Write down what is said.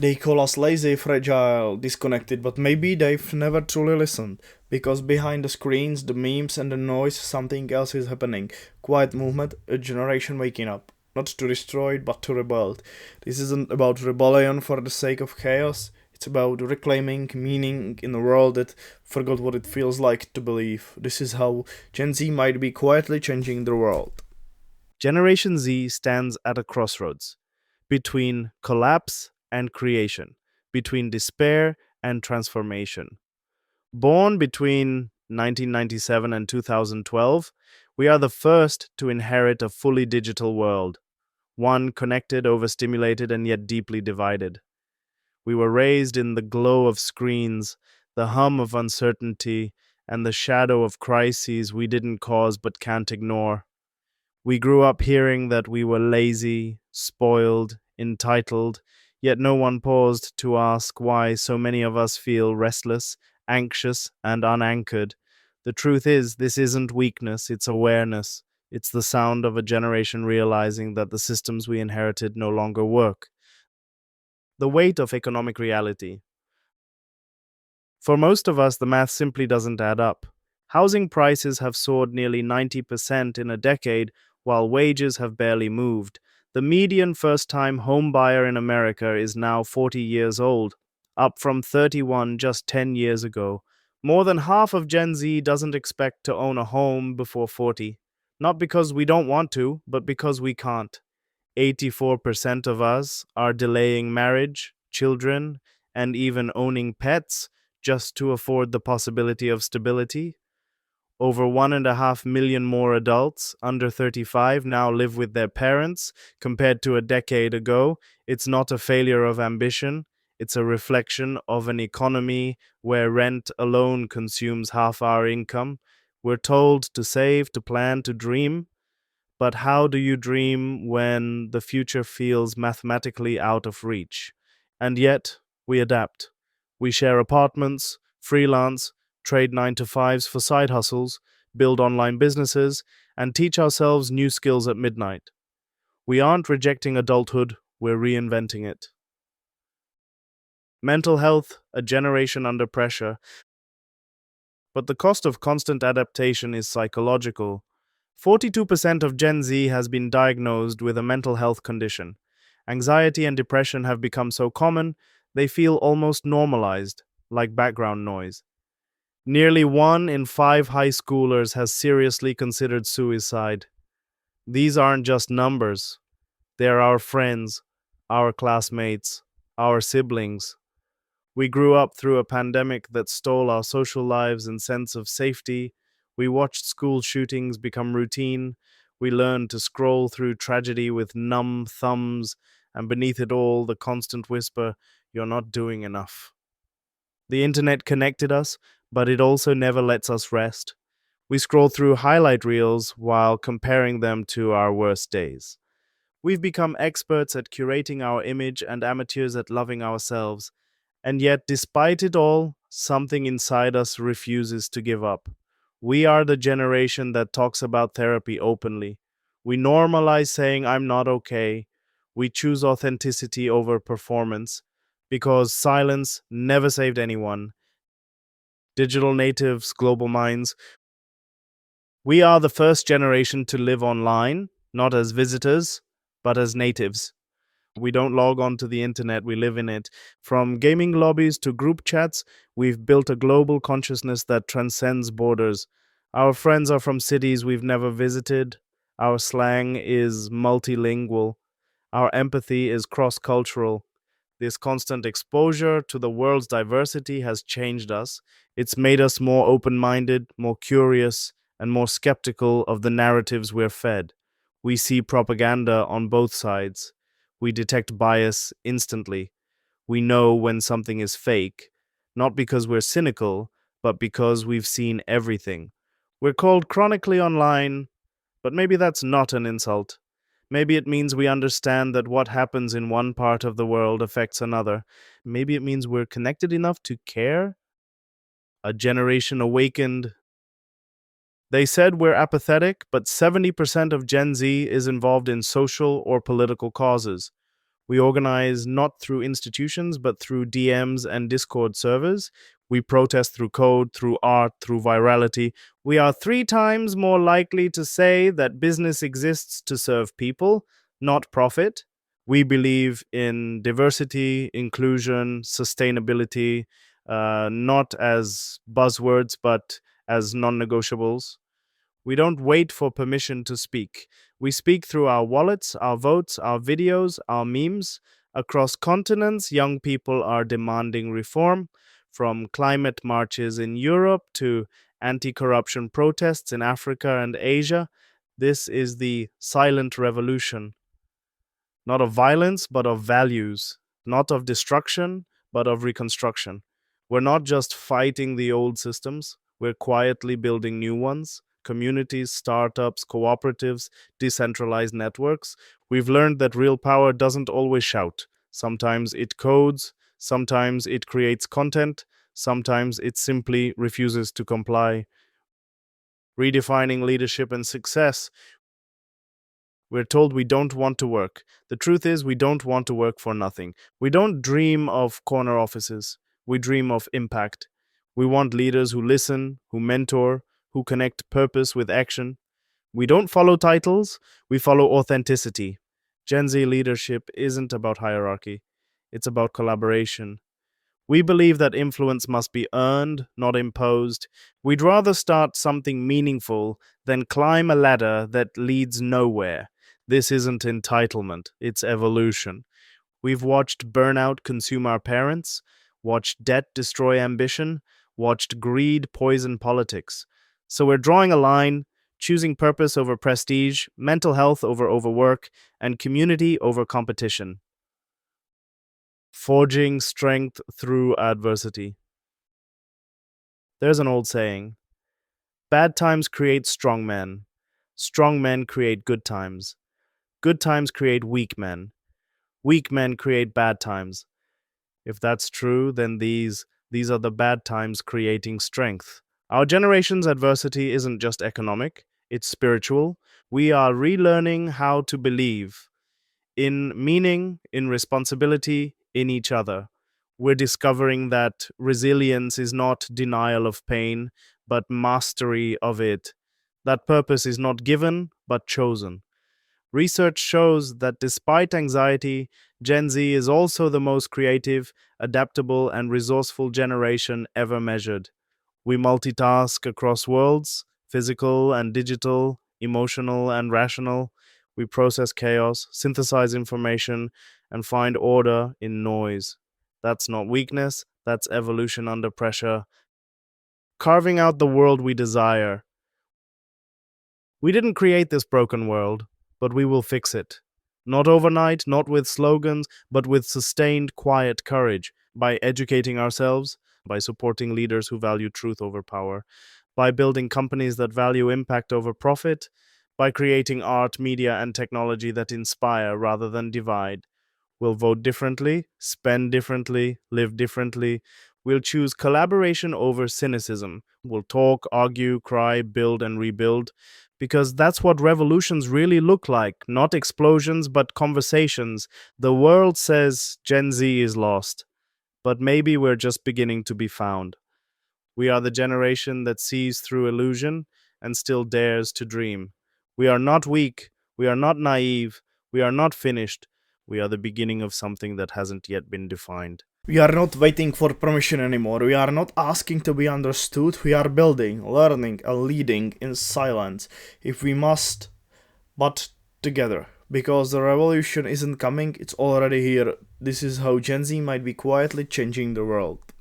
They call us lazy, fragile, disconnected, but maybe they've never truly listened. Because behind the screens, the memes, and the noise, something else is happening. Quiet movement, a generation waking up. Not to destroy it, but to rebuild. This isn't about rebellion for the sake of chaos. It's about reclaiming meaning in a world that forgot what it feels like to believe. This is how Gen Z might be quietly changing the world. Generation Z stands at a crossroads between collapse and creation, between despair and transformation. Born between 1997 and 2012, we are the first to inherit a fully digital world, one connected, overstimulated, and yet deeply divided. We were raised in the glow of screens, the hum of uncertainty, and the shadow of crises we didn't cause but can't ignore. We grew up hearing that we were lazy, spoiled, entitled, yet no one paused to ask why so many of us feel restless, anxious, and unanchored. The truth is, this isn't weakness, it's awareness. It's the sound of a generation realizing that the systems we inherited no longer work. The weight of economic reality. For most of us, the math simply doesn't add up. Housing prices have soared nearly 90% in a decade, while wages have barely moved. The median first time home buyer in America is now 40 years old, up from 31 just 10 years ago. More than half of Gen Z doesn't expect to own a home before 40. Not because we don't want to, but because we can't. 84% of us are delaying marriage, children, and even owning pets just to afford the possibility of stability. Over 1.5 million more adults under 35 now live with their parents compared to a decade ago. It's not a failure of ambition, it's a reflection of an economy where rent alone consumes half our income. We're told to save, to plan, to dream, but how do you dream when the future feels mathematically out of reach? And yet, we adapt. We share apartments, freelance, trade 9 to 5s for side hustles, build online businesses, and teach ourselves new skills at midnight. We aren't rejecting adulthood, we're reinventing it. Mental health, a generation under pressure, but the cost of constant adaptation is psychological. 42% of Gen Z has been diagnosed with a mental health condition. Anxiety and depression have become so common, they feel almost normalized, like background noise. Nearly 1 in 5 high schoolers has seriously considered suicide. These aren't just numbers, they're our friends, our classmates, our siblings. We grew up through a pandemic that stole our social lives and sense of safety. We watched school shootings become routine. We learned to scroll through tragedy with numb thumbs, and beneath it all, the constant whisper, "You're not doing enough." The internet connected us, but it also never lets us rest. We scroll through highlight reels while comparing them to our worst days. We've become experts at curating our image and amateurs at loving ourselves. And yet, despite it all, something inside us refuses to give up. We are the generation that talks about therapy openly. We normalize saying, "I'm not okay." We choose authenticity over performance because silence never saved anyone. Digital natives, global minds. We are the first generation to live online, not as visitors, but as natives. We don't log on to the internet, we live in it. From gaming lobbies to group chats, we've built a global consciousness that transcends borders. Our friends are from cities we've never visited. Our slang is multilingual. Our empathy is cross cultural. This constant exposure to the world's diversity has changed us. It's made us more open minded, more curious, and more skeptical of the narratives we're fed. We see propaganda on both sides. We detect bias instantly. We know when something is fake, not because we're cynical, but because we've seen everything. We're called chronically online, but maybe that's not an insult. Maybe it means we understand that what happens in one part of the world affects another. Maybe it means we're connected enough to care. A generation awakened. They said we're apathetic, but 70% of Gen Z is involved in social or political causes. We organize not through institutions, but through DMs and Discord servers. We protest through code, through art, through virality. We are 3 times more likely to say that business exists to serve people, not profit. We believe in diversity, inclusion, sustainability, not as buzzwords, but as non negotiables. We don't wait for permission to speak. We speak through our wallets, our votes, our videos, our memes. Across continents, young people are demanding reform, from climate marches in Europe to anti corruption protests in Africa and Asia. This is the silent revolution, not of violence, but of values, not of destruction, but of reconstruction. We're not just fighting the old systems, we're quietly building new ones. Communities, startups, cooperatives, decentralized networks. We've learned that real power doesn't always shout. Sometimes it codes, sometimes it creates content, sometimes it simply refuses to comply. Redefining leadership and success. We're told we don't want to work. The truth is, we don't want to work for nothing. We don't dream of corner offices. We dream of impact. We want leaders who listen, who mentor, who connect purpose with action. We don't follow titles, we follow authenticity. Gen Z leadership isn't about hierarchy, it's about collaboration. We believe that influence must be earned, not imposed. We'd rather start something meaningful than climb a ladder that leads nowhere. This isn't entitlement, it's evolution. We've watched burnout consume our parents, watched debt destroy ambition, watched greed poison politics. So we're drawing a line, choosing purpose over prestige, mental health over overwork, and community over competition. Forging strength through adversity. There's an old saying: bad times create strong men create good times create weak men create bad times. If that's true, then these are the bad times creating strength. Our generation's adversity isn't just economic, it's spiritual. We are relearning how to believe in meaning, in responsibility, in each other. We're discovering that resilience is not denial of pain, but mastery of it. That purpose is not given, but chosen. Research shows that despite anxiety, Gen Z is also the most creative, adaptable, and resourceful generation ever measured. We multitask across worlds, physical and digital, emotional and rational. We process chaos, synthesize information, and find order in noise. That's not weakness, that's evolution under pressure. Carving out the world we desire. We didn't create this broken world, but we will fix it. Not overnight, not with slogans, but with sustained, quiet courage, by educating ourselves, by supporting leaders who value truth over power, by building companies that value impact over profit, by creating art, media, and technology that inspire rather than divide. We'll vote differently, spend differently, live differently. We'll choose collaboration over cynicism. We'll talk, argue, cry, build, and rebuild. Because that's what revolutions really look like, not explosions, but conversations. The world says Gen Z is lost, but maybe we're just beginning to be found. We are the generation that sees through illusion and still dares to dream. We are not weak, we are not naive, we are not finished. We are the beginning of something that hasn't yet been defined. We are not waiting for permission anymore. We are not asking to be understood. We are building, learning, and leading in silence if we must, but together. Because the revolution isn't coming, it's already here. This is how Gen Z might be quietly changing the world.